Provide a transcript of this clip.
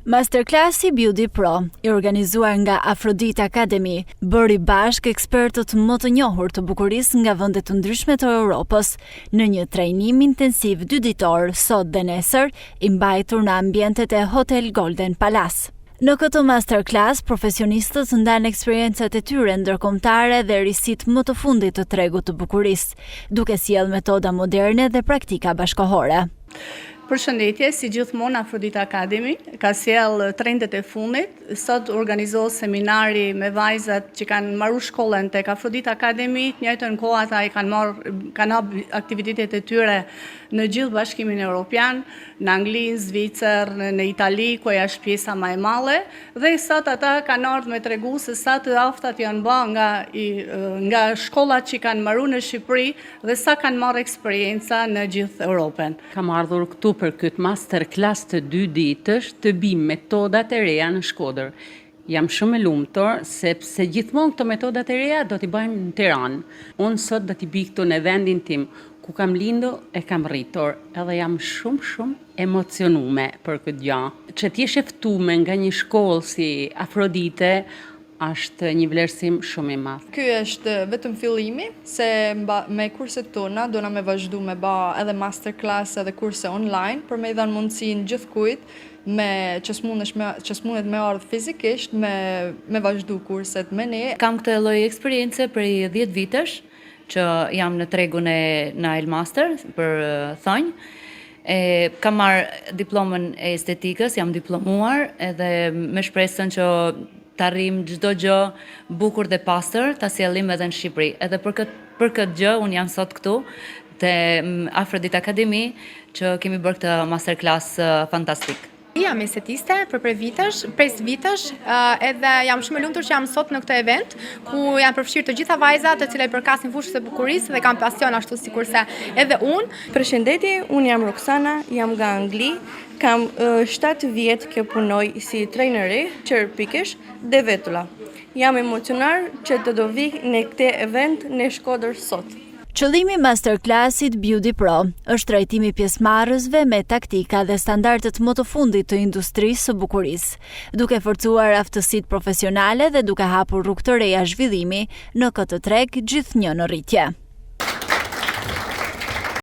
Masterclassi Beauty Pro, i organizuar nga Aphrodite Academy, bëri bashkë ekspertët më të njohur të bukurisë nga vendet të ndryshme të Europës në një trajnim intensiv 2 ditor sot dhe nesër, i mbajtur në ambientet e Hotel Golden Palace. Në këtë masterclass, profesionistët ndanë eksperiencat e tyre ndërkombëtare dhe risit më të fundit të tregut të bukurisë, duke sjellë metoda moderne dhe praktika bashkëkohore. Përshëndetje, si gjithmonë Aphrodite Academy ka sjell trendet e fundit. Sot organizohet seminari me vajzat që kanë marrë shkollën tek Aphrodite Academy, në njëjtën kohë ata kanë aktivitetet e tyre në gjithë Bashkimin Evropian, në Angli, në Zvicër, në Itali, ku është pjesa më e madhe, dhe sot ata kanë ardhur me tregu se sa të aftat janë bërë nga shkollat që kanë marrë në Shqipëri dhe sa kanë marrë eksperjenca në gjithë Europën. Kam ardhur këtu për këtë masterclass të 2 ditësh të bim metodat e reja në Shkodër. Jam shumë e lumtur sepse gjithmonë këto metodat e reja do t'i bëjmë në Tiranë. Unë sot do t'i bëj këtu në vendin tim ku kam lindur e kam rritur, edhe jam shumë emocionume për këtë gjë. Që t'jesh e ftuar nga një shkollë si Aphrodite është një vlerësim shumë i madh. Ky është vetëm fillimi, se me kurset tona do na me vazhdu me ba edhe masterclass edhe kurse online, për me i dhanë mundësinë gjithkujt që s'mundet me ardhë fizikisht, me vazhdu kurset me ne. Kam këtë lloj eksperience prej 10 vitesh që jam në tregun e Nile Master për thonjë. Kam marrë diplomën e estetikës, jam diplomuar edhe me shpresën që të arrim çdo gjë bukur dhe pastër, ta sjellim edhe në Shqipëri. Edhe për këtë gjë, unë jam sot këtu te Aphrodite Academy, që kemi bërë këtë masterclass fantastik. Jam estetiste për 5 vitesh, edhe jam shumë e lumtur që jam sot në këtë event, ku janë përfshirë të gjitha vajzat të cilat përkasin fushën e bukurisë dhe kanë pasion ashtu sikurse edhe unë. Përshëndetje, unë jam Roksana, jam nga Angli, kam 7 vjet që punoj si trajneri, çerpikesh dhe vetulla. Jam emocionar që të do vi në këtë event në Shkodër sot. Qëllimi masterclassit Beauty Pro është trajtimi pjesëmarrësve me taktika dhe standardet më të fundit të industrisë së bukurisë, duke forcuar aftësitë profesionale dhe duke hapur rrugë të reja zhvillimi në këtë treg gjithnjë në rritje.